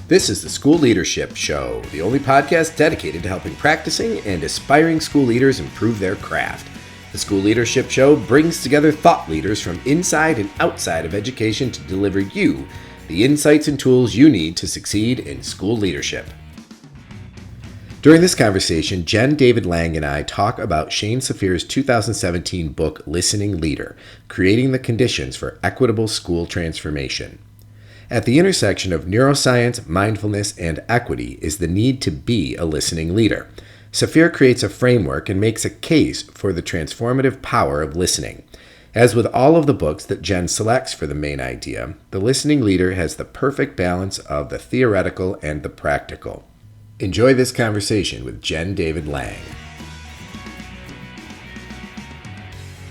This is the School Leadership Show, the only podcast dedicated to helping practicing and aspiring school leaders improve their craft. The School Leadership Show brings together thought leaders from inside and outside of education to deliver you the insights and tools you need to succeed in school leadership. During this conversation, Jenn, David Lang, and I talk about Shane Safir's 2017 book, Listening Leader, Creating the Conditions for Equitable School Transformation. At the intersection of neuroscience, mindfulness, and equity is the need to be a listening leader. Safir creates a framework and makes a case for the transformative power of listening. As with all of the books that Jenn selects for the main idea, the listening leader has the perfect balance of the theoretical and the practical. Enjoy this conversation with Jenn, David Lang.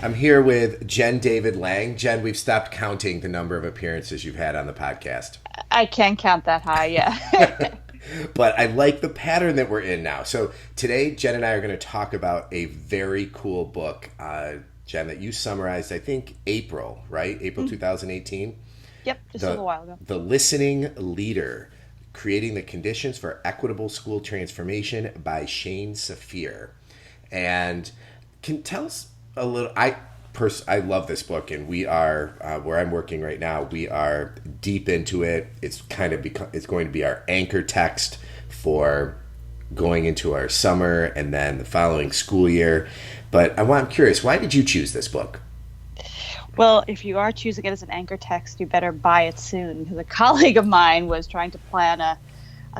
I'm here with Jenn, David Lang. Jenn, we've stopped counting the number of appearances you've had on the podcast. I can't count that high, yeah. But I like the pattern that we're in now. So today, Jenn and I are going to talk about a very cool book, Jenn, that you summarized, I think, April, right? April 2018? Yep, just a little while ago. The Listening Leader, Creating the Conditions for Equitable School Transformation by Shane Safir. And can tell us a little, I love this book, and we are, where I'm working right now, we are deep into it. It's it's going to be our anchor text for going into our summer and then the following school year. But I'm curious, why did you choose this book? Well, if you are choosing it as an anchor text, you better buy it soon, because a colleague of mine was trying to plan a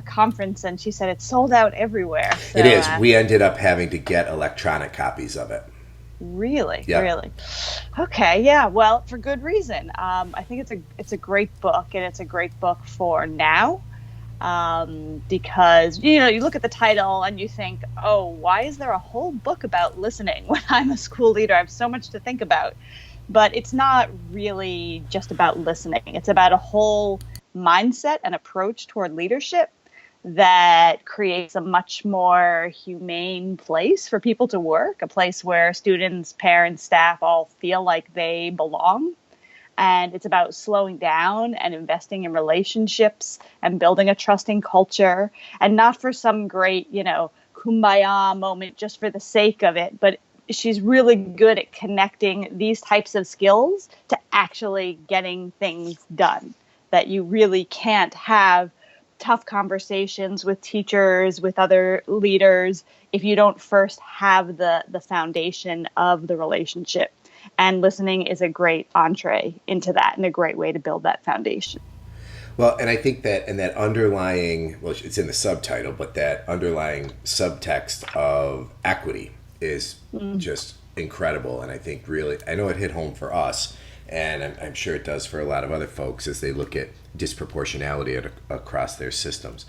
conference, and she said it's sold out everywhere. So, it is. We ended up having to get electronic copies of it. Really? Yep. Really? Okay, yeah. Well, for good reason. I think it's a great book, and it's a great book for now, because you look at the title and you think, oh, why is there a whole book about listening when I'm a school leader? I have so much to think about. But it's not really just about listening. It's about a whole mindset and approach toward leadership that creates a much more humane place for people to work, a place where students, parents, staff all feel like they belong. And it's about slowing down and investing in relationships and building a trusting culture, and not for some great, kumbaya moment just for the sake of it. But she's really good at connecting these types of skills to actually getting things done, that you really can't have tough conversations with teachers, with other leaders, if you don't first have the foundation of the relationship. And listening is a great entree into that and a great way to build that foundation. Well, and I think that, and that underlying, well, it's in the subtitle, but that underlying subtext of equity is just incredible. And I think really, I know it hit home for us, and I'm sure it does for a lot of other folks as they look at disproportionality across their systems.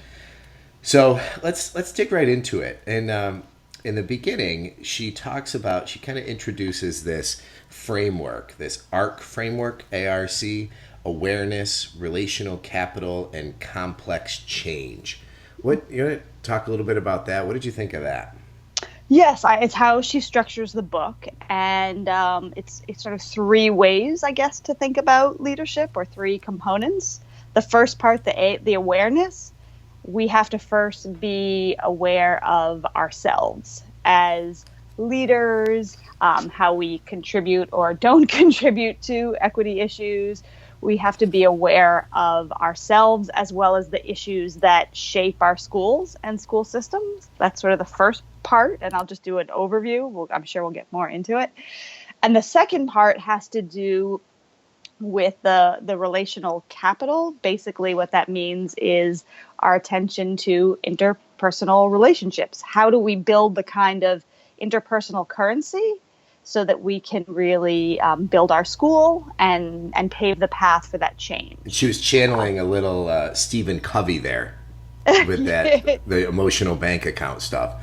So let's dig right into it. And in the beginning, she kind of introduces this framework, this ARC framework, ARC, awareness, relational capital, and complex change. You want to talk a little bit about that? What did you think of that? Yes, it's how she structures the book, and it's sort of three ways, I guess, to think about leadership, or three components. The first part, the awareness, we have to first be aware of ourselves as leaders, how we contribute or don't contribute to equity issues. We have to be aware of ourselves as well as the issues that shape our schools and school systems. That's sort of the first part, and I'll just do an overview. I'm sure we'll get more into it. And the second part has to do with the relational capital. Basically, what that means is our attention to interpersonal relationships. How do we build the kind of interpersonal currency so that we can really build our school and pave the path for that change? She was channeling a little Stephen Covey there with that the emotional bank account stuff.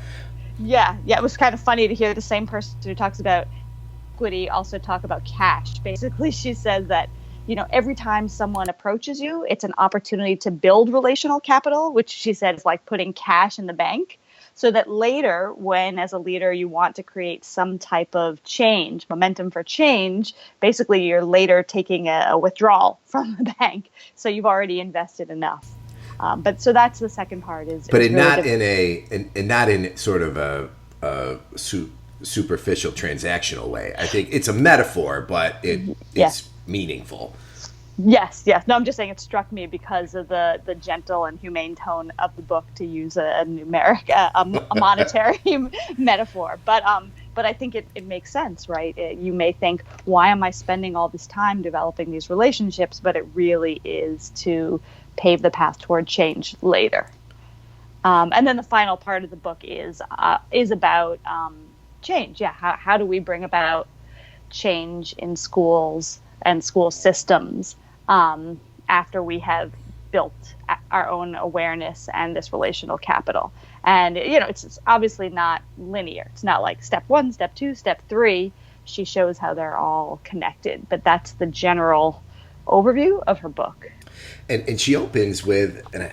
Yeah, it was kind of funny to hear the same person who talks about equity also talk about cash. Basically, she says that, every time someone approaches you, it's an opportunity to build relational capital, which she said is like putting cash in the bank, so that later, when as a leader you want to create some type of change, momentum for change, basically you're later taking a withdrawal from the bank. So you've already invested enough. But so that's the second part But is really not in sort of a superficial transactional way. I think it's a metaphor, but yeah. it's meaningful. Yes. No, I'm just saying it struck me because of the gentle and humane tone of the book, to use a numeric, a monetary metaphor. But I think it makes sense, right? You may think, why am I spending all this time developing these relationships? But it really is to pave the path toward change later. And then the final part of the book is about change. Yeah, how do we bring about change in schools and school systems after we have built our own awareness and this relational capital? And it's obviously not linear. It's not like step 1, step 2, step 3. She shows how they're all connected, but that's the general overview of her book. And she opens with, and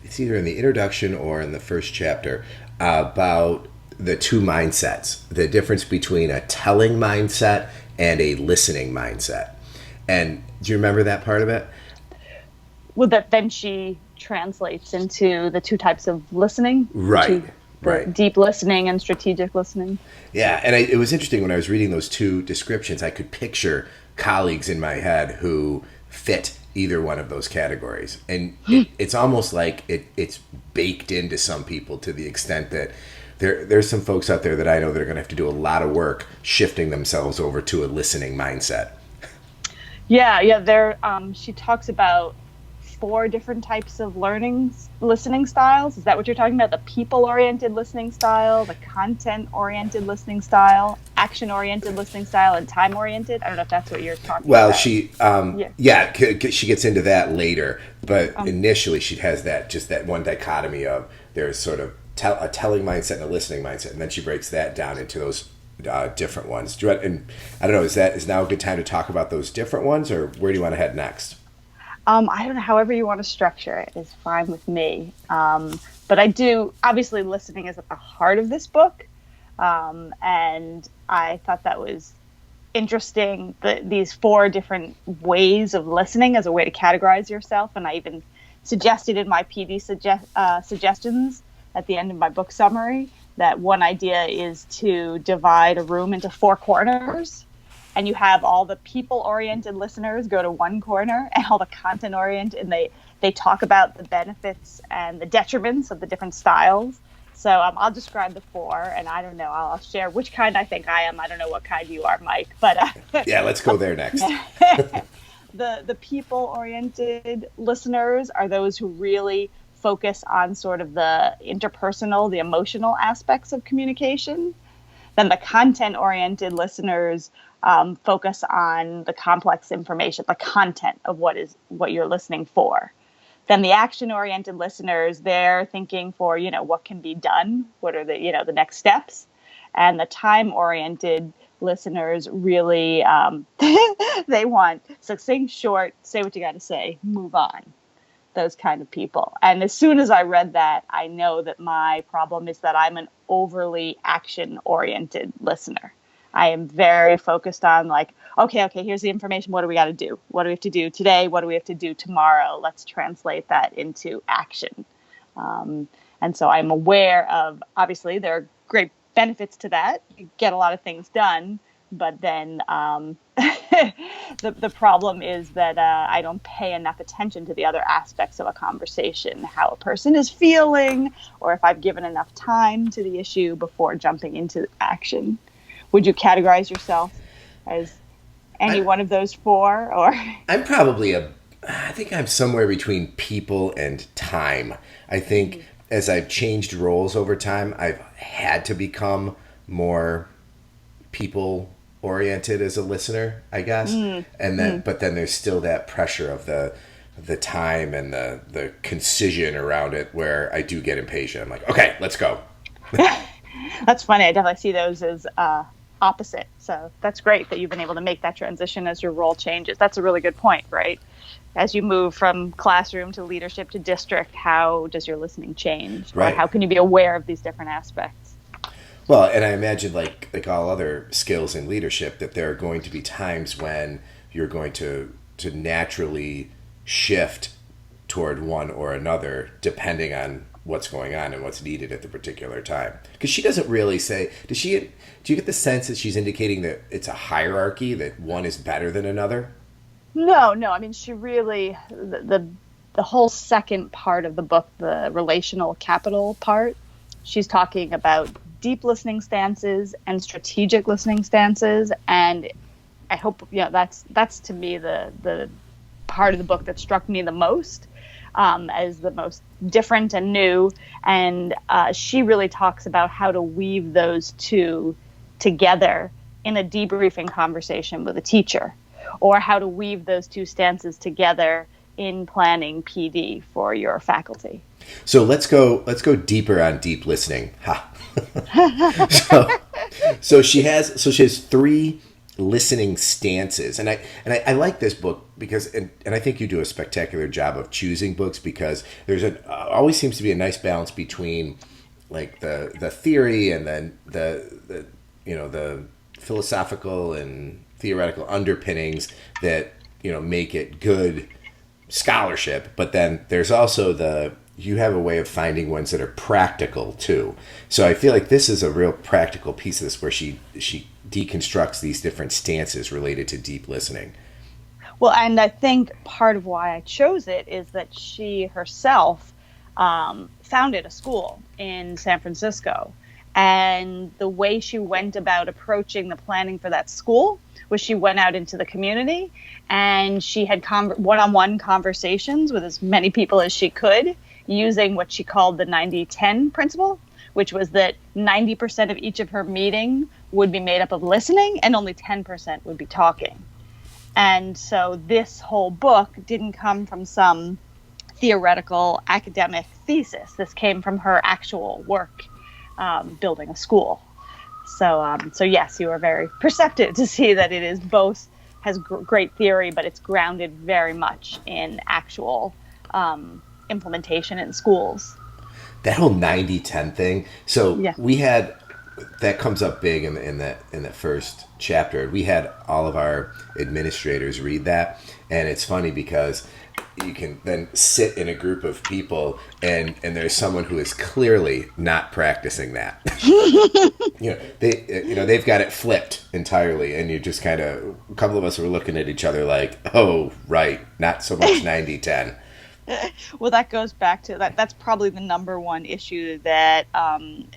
it's either in the introduction or in the first chapter, about the two mindsets, the difference between a telling mindset and a listening mindset. And do you remember that part of it? Well, that then she translates into the two types of listening. Right. Deep listening and strategic listening. Yeah, and it was interesting when I was reading those two descriptions, I could picture colleagues in my head who fit either one of those categories. And it's almost like it's baked into some people, to the extent that there's some folks out there that I know that are going to have to do a lot of work shifting themselves over to a listening mindset. Yeah. She talks about 4 different types of listening styles. Is that what you're talking about? The people-oriented listening style, the content-oriented listening style, action-oriented listening style, and time-oriented? I don't know if that's what you're talking about. Well, she gets into that later, but initially she has that one dichotomy of there's sort of a telling mindset and a listening mindset, and then she breaks that down into those different ones. And I don't know, is now a good time to talk about those different ones, or where do you want to head next? I don't know, however you want to structure it is fine with me. But I do, obviously listening is at the heart of this book. And I thought that was interesting, these 4 different ways of listening as a way to categorize yourself. And I even suggested in my PD suggestions at the end of my book summary that one idea is to divide a room into 4 corners. And you have all the people-oriented listeners go to one corner, and all the content-oriented, and they talk about the benefits and the detriments of the different styles. So I'll describe the 4, and I don't know, I'll share which kind I think I am. I don't know what kind you are, Mike. But yeah, let's go there next. The people-oriented listeners are those who really focus on sort of the interpersonal, the emotional aspects of communication. Then the content-oriented listeners focus on the complex information, the content of what you're listening for. Then the action-oriented listeners, they're thinking for, what can be done? What are the next steps? And the time-oriented listeners really, they want succinct, short, say what you got to say, move on. Those kind of people. And as soon as I read that, I know that my problem is that I'm an overly action-oriented listener. I am very focused on okay, here's the information. What do we got to do? What do we have to do today? What do we have to do tomorrow? Let's translate that into action. And so I'm aware of, obviously, there are great benefits to that. You get a lot of things done. But then the problem is that I don't pay enough attention to the other aspects of a conversation, how a person is feeling, or if I've given enough time to the issue before jumping into action. Would you categorize yourself as any one of those 4? Or I'm I think I'm somewhere between people and time. I think as I've changed roles over time, I've had to become more people oriented as a listener, I guess. And then but then there's still that pressure of the time and the concision around it, where I do get impatient. I'm like, okay, let's go. That's funny. I definitely see those as opposite. So that's great that you've been able to make that transition as your role changes. That's a really good point, right? As you move from classroom to leadership to district, how does your listening change? Right. Or how can you be aware of these different aspects? Well, and I imagine like all other skills in leadership, that there are going to be times when you're going to naturally shift toward one or another depending on what's going on and what's needed at the particular time. Because she doesn't really say, do you get the sense that she's indicating that it's a hierarchy, that one is better than another? No. I mean, she really, the whole second part of the book, the relational capital part, she's talking about deep listening stances and strategic listening stances. And I hope, that's to me the part of the book that struck me the most, as the most different and new. And she really talks about how to weave those two together in a debriefing conversation with a teacher, or how to weave those two stances together in planning PD for your faculty. So let's go deeper on deep listening. Ha. so she has 3 listening stances, and I like this book because and I think you do a spectacular job of choosing books, because there's always seems to be a nice balance between like the theory and then the philosophical and theoretical underpinnings that make it good scholarship, but then there's also you have a way of finding ones that are practical too. So I feel like this is a real practical piece of this, where she deconstructs these different stances related to deep listening. Well, and I think part of why I chose it is that she herself founded a school in San Francisco. And the way she went about approaching the planning for that school was she went out into the community and she had one-on-one conversations with as many people as she could, using what she called the 90-10 principle, which was that 90% of each of her meeting would be made up of listening and only 10% would be talking. And so this whole book didn't come from some theoretical academic thesis. This came from her actual work building a school. So yes, you are very perceptive to see that it is both has great theory, but it's grounded very much in actual implementation in schools. That whole 90-10 thing. So yeah. We had that comes up big in that first chapter. We had all of our administrators read that, and it's funny because you can then sit in a group of people and there's someone who is clearly not practicing that. They've got it flipped entirely, and you just kind of, a couple of us were looking at each other like, oh, right, not so much 90-10. Well, that goes back to that. That's probably the number one issue that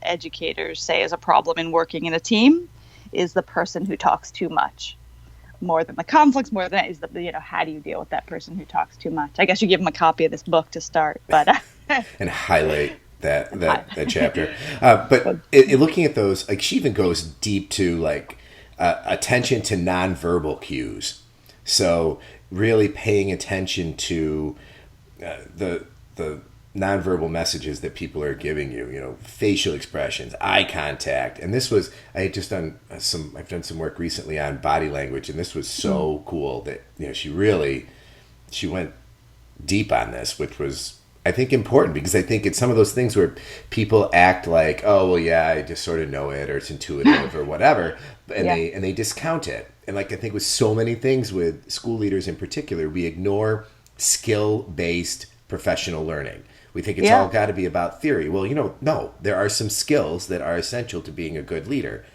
educators say is a problem in working in a team, is the person who talks too much. More than the conflicts, more than that is how do you deal with that person who talks too much? I guess you give them a copy of this book to start, but and highlight that chapter. But looking at those, like, she even goes deep to like attention to nonverbal cues. So really paying attention to the nonverbal messages that people are giving you, facial expressions, eye contact. And this was, I've done some work recently on body language, and this was so cool that, she went deep on this, which was, I think, important, because I think it's some of those things where people act like, oh, well, yeah, I just sort of know it, or it's intuitive or whatever. And they discount it. And like, I think with so many things with school leaders in particular, we ignore skill-based professional learning. We think it's all got to be about theory. Well, no, there are some skills that are essential to being a good leader.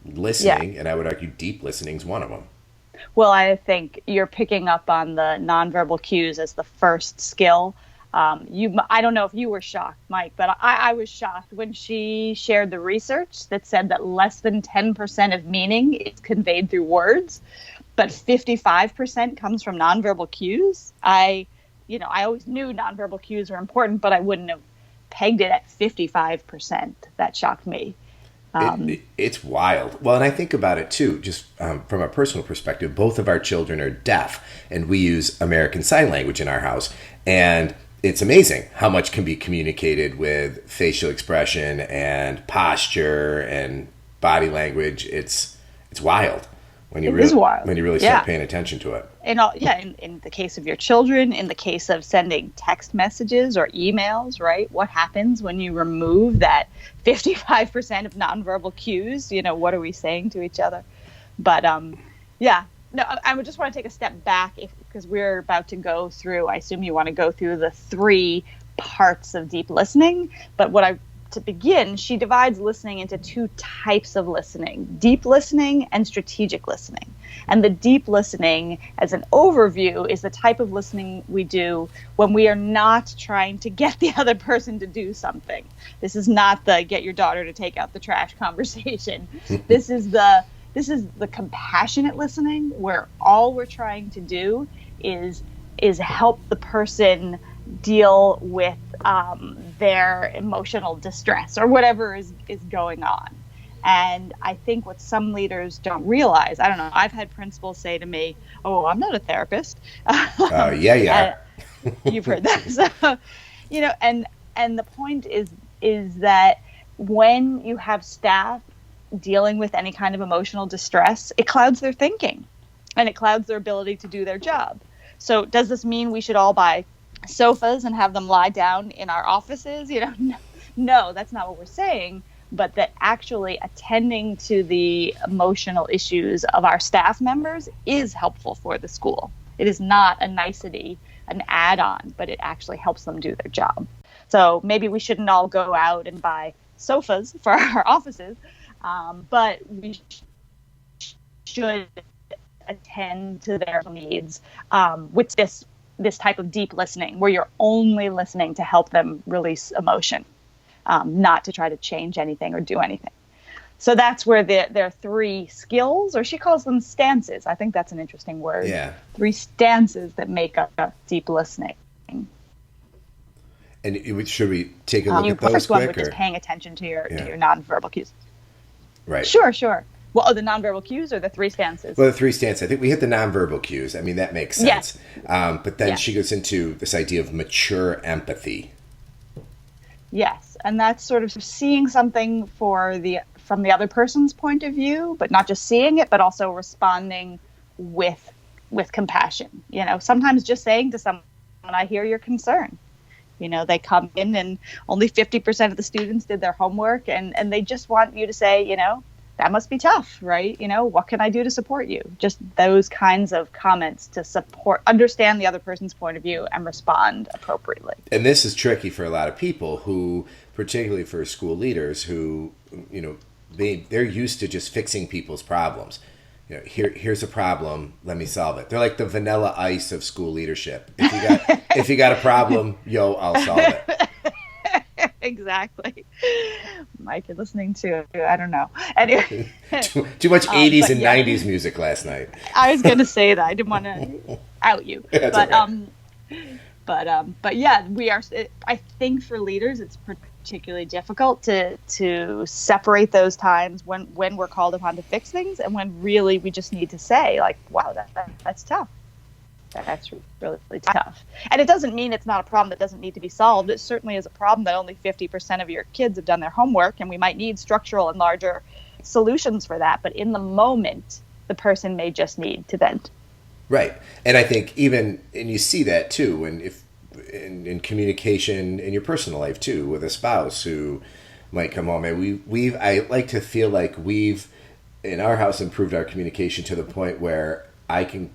Listening, and I would argue deep listening is one of them. Well, I think you're picking up on the nonverbal cues as the first skill. I don't know if you were shocked, Mike, but I was shocked when she shared the research that said that less than 10% of meaning is conveyed through words, but 55% comes from nonverbal cues. I always knew nonverbal cues were important, but I wouldn't have pegged it at 55%. That shocked me. It's wild. Well, and I think about it too, just from a personal perspective. Both of our children are deaf, and we use American Sign Language in our house. And it's amazing how much can be communicated with facial expression and posture and body language. It's wild. When you really start paying attention to it. In the case of your children, in the case of sending text messages or emails, right? What happens when you remove that 55% of nonverbal cues? What are we saying to each other? But I would just want to take a step back, because we're about to go through, I assume you want to go through the 3 parts of deep listening. But to begin, she divides listening into 2 types of listening: deep listening and strategic listening. And the deep listening, as an overview, is the type of listening we do when we are not trying to get the other person to do something. This is not the get your daughter to take out the trash conversation. This is the compassionate listening, where all we're trying to do is help the person deal with their emotional distress or whatever is going on. And I think what some leaders don't realize, I don't know, I've had principals say to me, "Oh, I'm not a therapist." Yeah. You've heard that. So, and the point is that when you have staff dealing with any kind of emotional distress, it clouds their thinking and it clouds their ability to do their job. So does this mean we should all buy sofas and have them lie down in our offices? No, that's not what we're saying. But that actually attending to the emotional issues of our staff members is helpful for the school. It is not a nicety, an add-on, but it actually helps them do their job. So maybe we shouldn't all go out and buy sofas for our offices, but we should attend to their needs with this type of deep listening, where you're only listening to help them release emotion, not to try to change anything or do anything. So that's where there are 3 skills, or she calls them stances. I think that's an interesting word. Yeah. 3 stances that make up deep listening. And should we take a look at those first one, quick? which is paying attention to your nonverbal cues. Right. Sure. Well, the nonverbal cues or the 3 stances? Well, the 3 stances. I think we hit the nonverbal cues. I mean, that makes sense. Yes. But then she goes into this idea of mature empathy. Yes, and that's sort of seeing something from the other person's point of view, but not just seeing it, but also responding with compassion. Sometimes just saying to someone, "I hear your concern." They come in and only 50% of the students did their homework, and they just want you to say, "That must be tough, right? What can I do to support you?" Just those kinds of comments to understand the other person's point of view and respond appropriately. And this is tricky for a lot of people who, particularly for school leaders who, they're used to just fixing people's problems. Here's a problem, let me solve it. They're like the vanilla ice of school leadership. If you got a problem, I'll solve it. Exactly. Mike, you're listening to, I don't know. Anyway, too much 80s and 90s music last night. I was going to say that. I didn't want to out you. But yeah, we are. I think for leaders, it's particularly difficult to separate those times when we're called upon to fix things and when really we just need to say, like, "Wow, that's tough. That's really, really tough." And it doesn't mean it's not a problem that doesn't need to be solved. It certainly is a problem that only 50% of your kids have done their homework, and we might need structural and larger solutions for that. But in the moment, the person may just need to vent. Right. And I think and you see that too, in communication in your personal life too, with a spouse who might come home. And I like to feel like we've, in our house, improved our communication to the point where I can,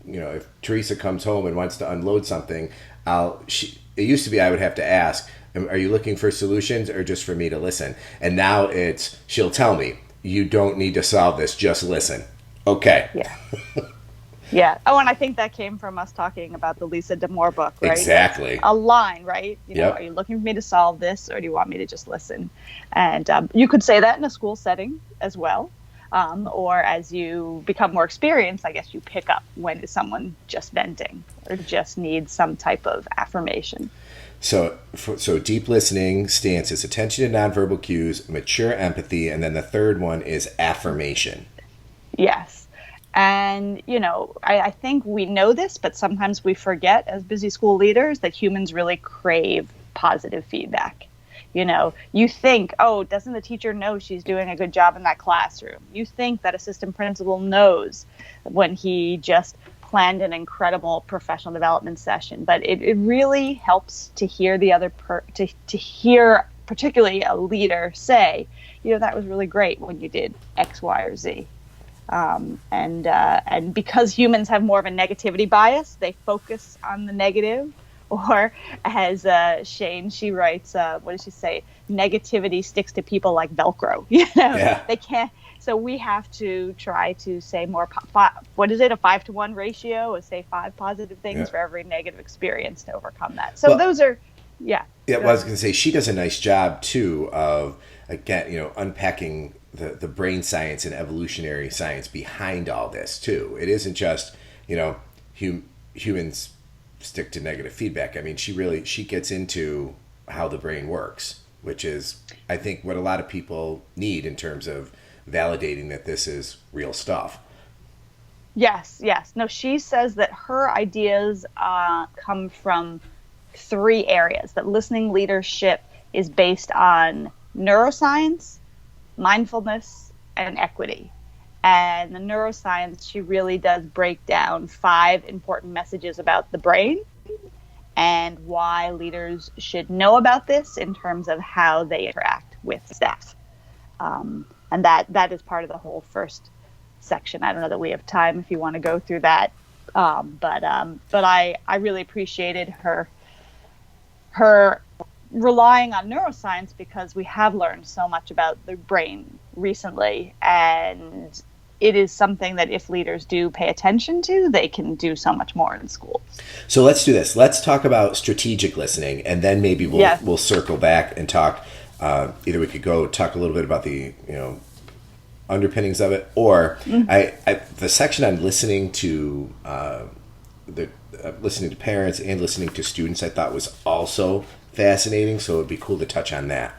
if Teresa comes home and wants to unload something, it used to be I would have to ask, "Are you looking for solutions or just for me to listen?" And now she'll tell me, "You don't need to solve this, just listen." Okay. Yeah. Yeah. Oh, and I think that came from us talking about the Lisa D'Amour book, right? Exactly. A line, right? Yep. Are you looking for me to solve this, or do you want me to just listen? And you could say that in a school setting as well. Or as you become more experienced, I guess you pick up when is someone just venting or just needs some type of affirmation. So deep listening stances, attention to nonverbal cues, mature empathy, and then the third one is affirmation. Yes. And, I think we know this, but sometimes we forget as busy school leaders that humans really crave positive feedback. You think, "Oh, doesn't the teacher know she's doing a good job in that classroom?" You think that assistant principal knows when he just planned an incredible professional development session. But it really helps to hear the other to hear particularly a leader say, "That was really great when you did X, Y, or Z." And because humans have more of a negativity bias, they focus on the negative. Or as Shane, she writes, what does she say? Negativity sticks to people like Velcro. Yeah. They can't. So we have to try to say more. What is it? A 5-to-1 ratio? Or say 5 positive things for every negative experience to overcome that. So those are, yeah. Yeah. Well, I was going to say she does a nice job too of, again, unpacking the brain science and evolutionary science behind all this too. It isn't just humans stick to negative feedback. I mean, she gets into how the brain works, which is, I think, what a lot of people need in terms of validating that this is real stuff. Yes. No, she says that her ideas come from 3 areas, that listening leadership is based on neuroscience, mindfulness, and equity. And the neuroscience, she really does break down 5 important messages about the brain and why leaders should know about this in terms of how they interact with staff. And that is part of the whole first section. I don't know that we have time if you want to go through that. But I really appreciated her relying on neuroscience, because we have learned so much about the brain recently, and it is something that if leaders do pay attention to, they can do so much more in schools. So let's do this. Let's talk about strategic listening, and then maybe we'll circle back and talk. Either we could go talk a little bit about the underpinnings of it, or the section on listening to listening to parents and listening to students, I thought was also fascinating. So it'd be cool to touch on that.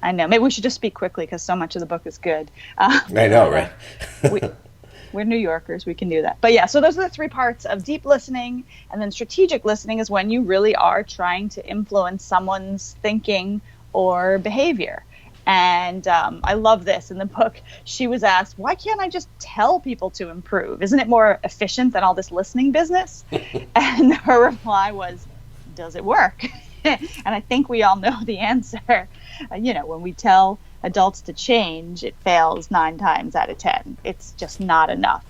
I know. Maybe we should just speak quickly because so much of the book is good. I know, right? We're New Yorkers. We can do that. But yeah, so those are the 3 parts of deep listening. And then strategic listening is when you really are trying to influence someone's thinking or behavior. And I love this. In the book, she was asked, why can't I just tell people to improve? Isn't it more efficient than all this listening business? And her reply was, does it work? And I think we all know the answer. When we tell adults to change, it fails 9 times out of 10. It's just not enough.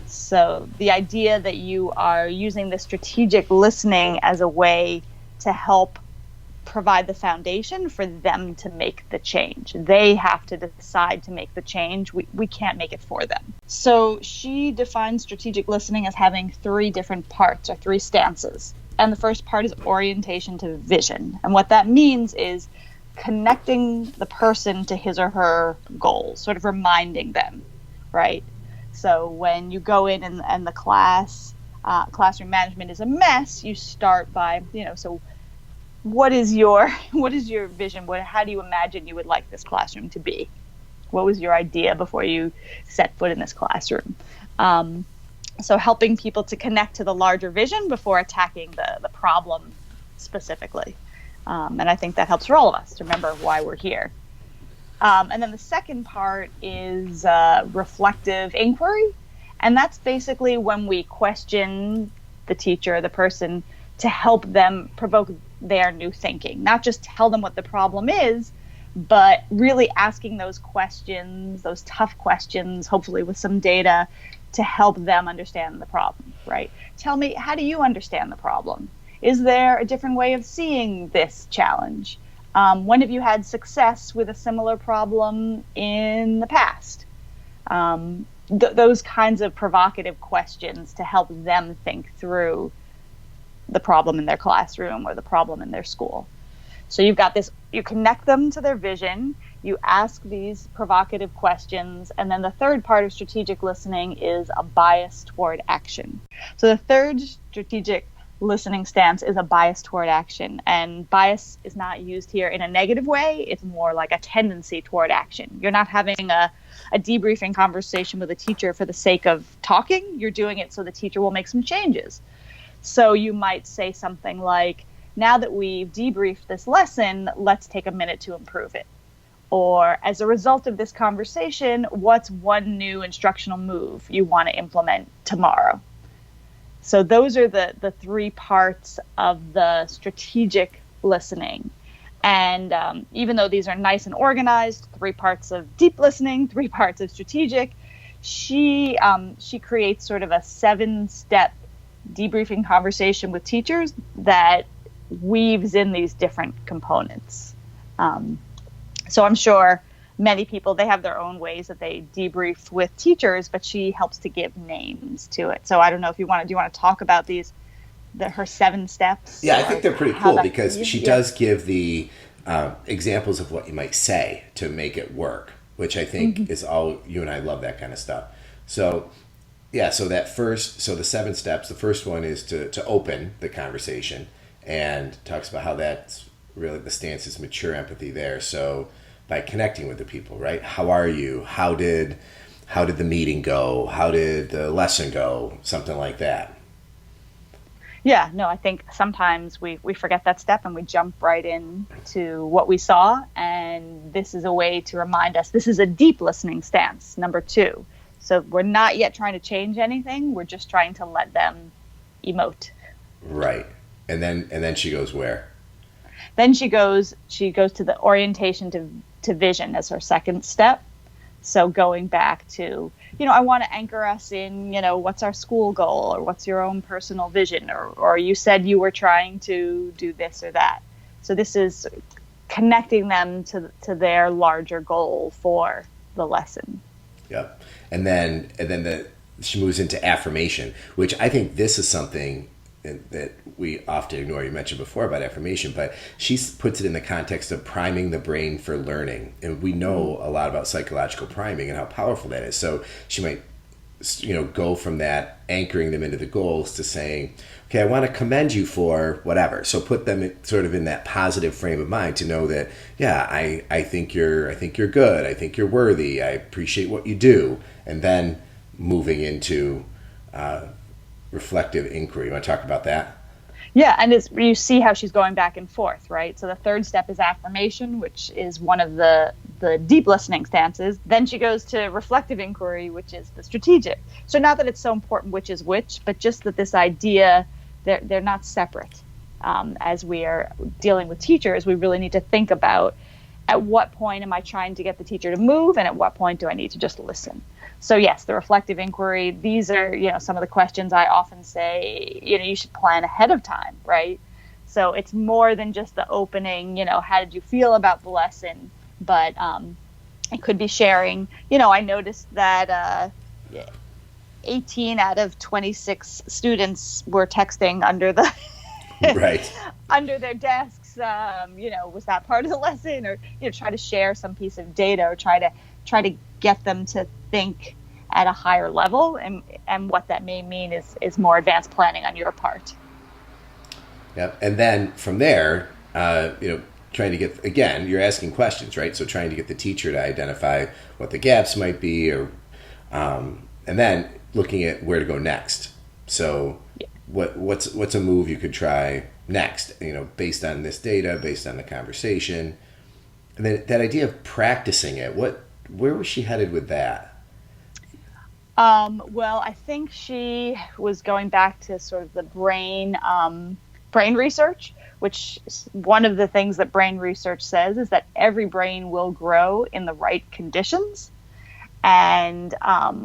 So the idea that you are using the strategic listening as a way to help provide the foundation for them to make the change. They have to decide to make the change. We can't make it for them. So she defines strategic listening as having 3 different parts, or 3 stances. And the first part is orientation to vision. And what that means is connecting the person to his or her goals, sort of reminding them, right? So when you go in and the classroom management is a mess, you start by, so what is your vision? How do you imagine you would like this classroom to be? What was your idea before you set foot in this classroom? So helping people to connect to the larger vision before attacking the problem specifically. And I think that helps for all of us to remember why we're here. And then the second part is reflective inquiry. And that's basically when we question the teacher, the person, to help them provoke their new thinking. Not just tell them what the problem is, but really asking those questions, those tough questions, hopefully with some data, to help them understand the problem, right? Tell me, how do you understand the problem? Is there a different way of seeing this challenge? When have you had success with a similar problem in the past? Those kinds of provocative questions to help them think through the problem in their classroom or the problem in their school. So you've got this, you connect them to their vision, you ask these provocative questions, and then the third part of strategic listening is a bias toward action. So the third strategic listening stance is a bias toward action. And bias is not used here in a negative way. It's more like a tendency toward action. You're not having a debriefing conversation with a teacher for the sake of talking. You're doing it so the teacher will make some changes. So you might say something like, now that we've debriefed this lesson, let's take a minute to improve it. Or as a result of this conversation, what's one new instructional move you want to implement tomorrow? So those are the 3 parts of the strategic listening. And even though these are nice and organized, 3 parts of deep listening, 3 parts of strategic, she creates sort of a 7-step debriefing conversation with teachers that weaves in these different components. So I'm sure many people, they have their own ways that they debrief with teachers, but she helps to give names to it. So I don't know if do you want to talk about her 7 steps? Yeah, I think they're pretty cool because she does give the examples of what you might say to make it work, which I think is all, you and I love that kind of stuff. So yeah, so the 7 steps, the first one is to open the conversation, and talks about how that's really the stance is mature empathy there. So by connecting with the people, right? How are you? How did the meeting go? How did the lesson go? Something like that. Yeah, no, I think sometimes we forget that step and we jump right in to what we saw. And this is a way to remind us, this is a deep listening stance, number 2. So we're not yet trying to change anything. We're just trying to let them emote. Right. And then she goes where? Then she goes to the orientation to vision as her second step. So going back to, I want to anchor us in, what's our school goal, or what's your own personal vision, or you said you were trying to do this or that. So this is connecting them to their larger goal for the lesson. Yep. And then she moves into affirmation, which I think this is something that we often ignore. You mentioned before about affirmation, but she puts it in the context of priming the brain for learning. And we know a lot about psychological priming and how powerful that is. So she might, go from that, anchoring them into the goals, to saying, okay, I want to commend you for whatever. So put them sort of in that positive frame of mind to know that, yeah, I think you're good. I think you're worthy. I appreciate what you do. And then moving into reflective inquiry. You want to talk about that? Yeah, and you see how she's going back and forth, right? So the third step is affirmation, which is one of the deep listening stances. Then she goes to reflective inquiry, which is the strategic. So not that it's so important which is which, but just that this idea, they're not separate. As we are dealing with teachers, we really need to think about, at what point am I trying to get the teacher to move, and at what point do I need to just listen? So yes, the reflective inquiry, these are, some of the questions I often say, you should plan ahead of time, right? So it's more than just the opening, how did you feel about the lesson? But it could be sharing, I noticed that 18 out of 26 students were texting under the right under their desks. Was that part of the lesson? Or try to share some piece of data, or try to get them to think at a higher level, and what that may mean is more advanced planning on your part. Yeah, and then from there, trying to get, again, you're asking questions, right? So trying to get the teacher to identify what the gaps might be, or and then looking at where to go next. So yeah. What's a move you could try next? Based on this data, based on the conversation, and then that idea of practicing it. Where was she headed with that? Well, I think she was going back to sort of the brain research, which one of the things that brain research says is that every brain will grow in the right conditions. And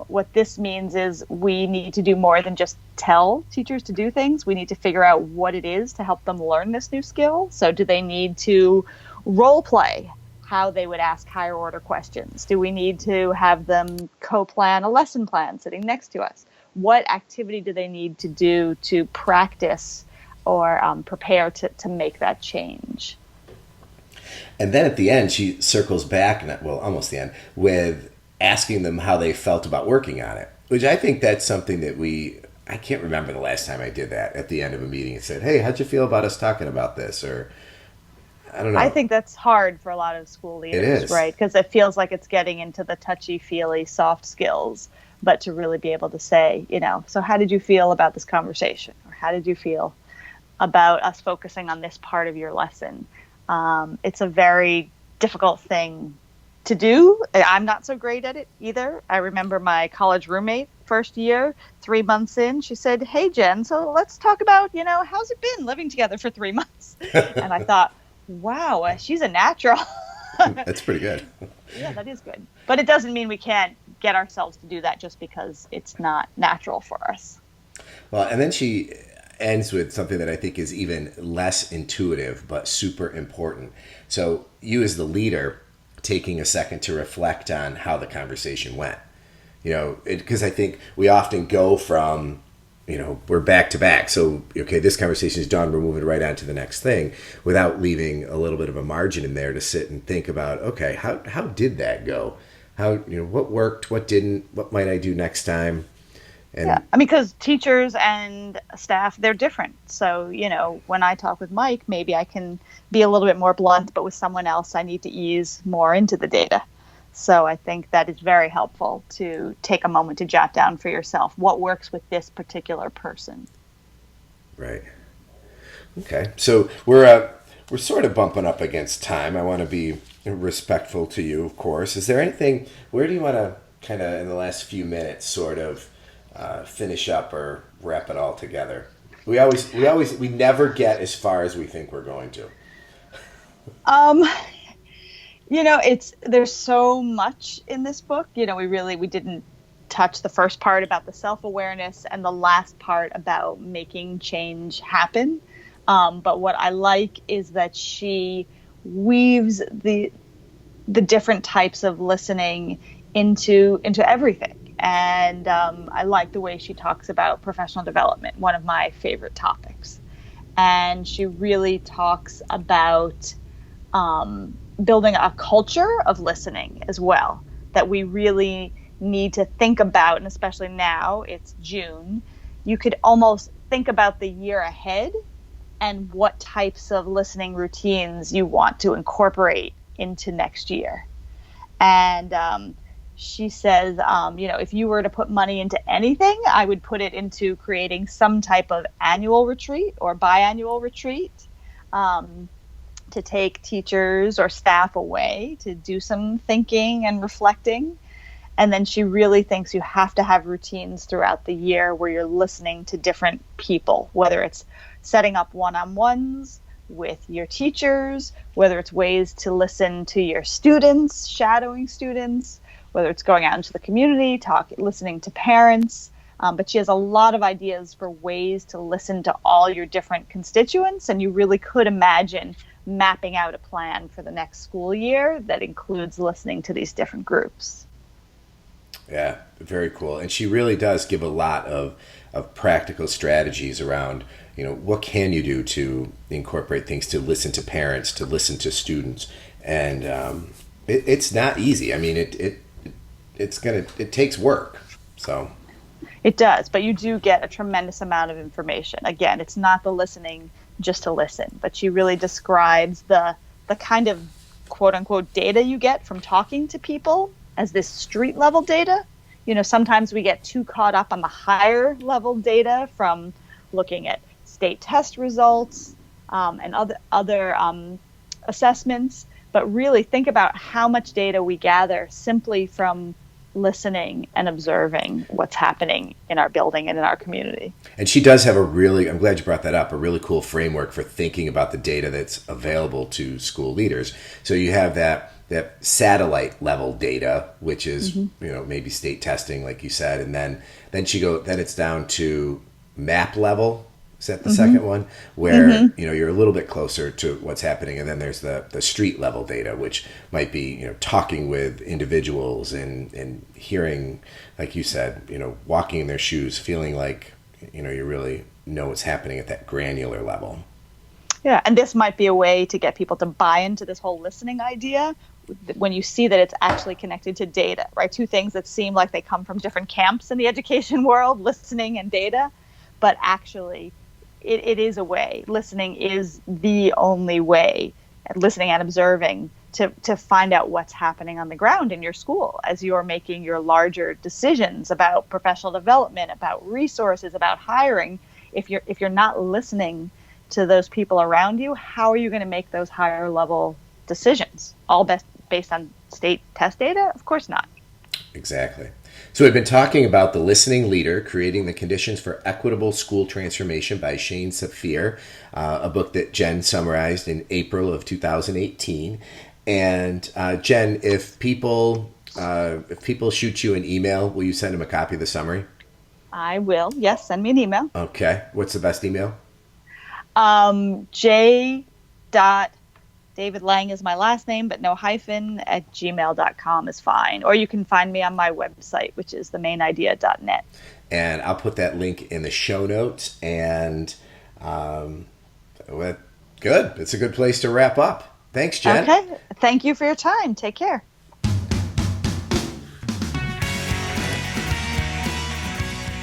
what this means is we need to do more than just tell teachers to do things. We need to figure out what it is to help them learn this new skill. So do they need to role play how they would ask higher order questions? Do we need to have them co-plan a lesson plan sitting next to us? What activity do they need to do to practice or prepare to make that change? And then at the end, she circles back, almost the end, with asking them how they felt about working on it, which I think that's something that I can't remember the last time I did that at the end of a meeting and said, hey, how'd you feel about us talking about this? Or I don't know. I think that's hard for a lot of school leaders, right? Because it feels like it's getting into the touchy-feely soft skills, but to really be able to say, so how did you feel about this conversation? Or how did you feel about us focusing on this part of your lesson? It's a very difficult thing to do. I'm not so great at it either. I remember my college roommate, first year, 3 months in, she said, hey, Jen, so let's talk about, how's it been living together for 3 months? And I thought, wow, she's a natural. That's pretty good. Yeah, that is good. But it doesn't mean we can't get ourselves to do that just because it's not natural for us. Well, and then she ends with something that I think is even less intuitive, but super important. So you as the leader, taking a second to reflect on how the conversation went, because I think we often go from, we're back to back. So, okay, this conversation is done. We're moving right on to the next thing without leaving a little bit of a margin in there to sit and think about, okay, how did that go? What worked, what didn't, what might I do next time? And yeah, I mean, because teachers and staff, they're different. So, when I talk with Mike, maybe I can be a little bit more blunt, but with someone else, I need to ease more into the data. So I think that is very helpful to take a moment to jot down for yourself what works with this particular person. Right. Okay. So we're sort of bumping up against time. I want to be respectful to you, of course. Is there anything, where do you want to kind of in the last few minutes sort of finish up or wrap it all together? We never get as far as we think we're going to. There's so much in this book. We didn't touch the first part about the self-awareness and the last part about making change happen. But what I like is that she weaves the different types of listening into everything. And I like the way she talks about professional development, one of my favorite topics. And she really talks about building a culture of listening as well, that we really need to think about. And especially now, it's June, you could almost think about the year ahead and what types of listening routines you want to incorporate into next year. And she says, if you were to put money into anything, I would put it into creating some type of annual retreat or biannual retreat to take teachers or staff away to do some thinking and reflecting. And then she really thinks you have to have routines throughout the year where you're listening to different people, whether it's setting up one-on-ones with your teachers, whether it's ways to listen to your students, shadowing students, whether it's going out into the community, listening to parents. But she has a lot of ideas for ways to listen to all your different constituents, and you really could imagine mapping out a plan for the next school year that includes listening to these different groups. Yeah, very cool. And she really does give a lot of practical strategies around, what can you do to incorporate things, to listen to parents, to listen to students. And it's not easy. I mean, it takes work. So it does, but you do get a tremendous amount of information. Again, it's not the listening just to listen, but she really describes the kind of quote unquote data you get from talking to people as this street level data. Sometimes we get too caught up on the higher level data from looking at state test results and other assessments, but really think about how much data we gather simply from listening and observing what's happening in our building and in our community. And she does have I'm glad you brought that up, a really cool framework for thinking about the data that's available to school leaders. So you have that satellite level data, which is, maybe state testing, like you said. And then it's down to map level. Is that the second one? Where, you're a little bit closer to what's happening. And then there's the street level data, which might be, talking with individuals and hearing, like you said, walking in their shoes, feeling like, you really know what's happening at that granular level. Yeah, and this might be a way to get people to buy into this whole listening idea when you see that it's actually connected to data, right? Two things that seem like they come from different camps in the education world, listening and data, but actually it is a way. Listening is the only way, listening and observing, to find out what's happening on the ground in your school as you're making your larger decisions about professional development, about resources, about hiring. If you're not listening to those people around you, how are you going to make those higher level decisions? All based on state test data? Of course not. Exactly. So we've been talking about The Listening Leader, Creating the Conditions for Equitable School Transformation by Shane Safir, a book that Jenn summarized in April of 2018. And Jenn, if people If people shoot you an email, will you send them a copy of the summary? I will. Yes, send me an email. Okay. What's the best email? J. David Lang is my last name, but no hyphen, at gmail.com is fine. Or you can find me on my website, which is themainidea.net. And I'll put that link in the show notes. And good. It's a good place to wrap up. Thanks, Jen. Okay. Thank you for your time. Take care.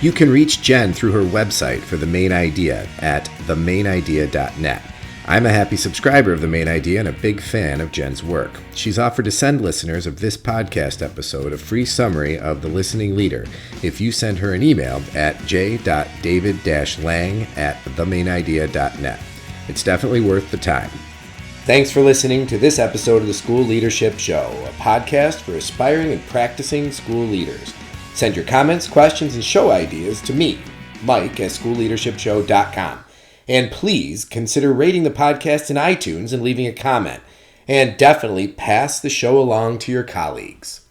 You can reach Jen through her website for The Main Idea at themainidea.net. I'm a happy subscriber of The Main Idea and a big fan of Jen's work. She's offered to send listeners of this podcast episode a free summary of The Listening Leader if you send her an email at j.david-lang@themainidea.net. It's definitely worth the time. Thanks for listening to this episode of the School Leadership Show, a podcast for aspiring and practicing school leaders. Send your comments, questions, and show ideas to me, Mike, at schoolleadershipshow.com. And please consider rating the podcast in iTunes and leaving a comment. And definitely pass the show along to your colleagues.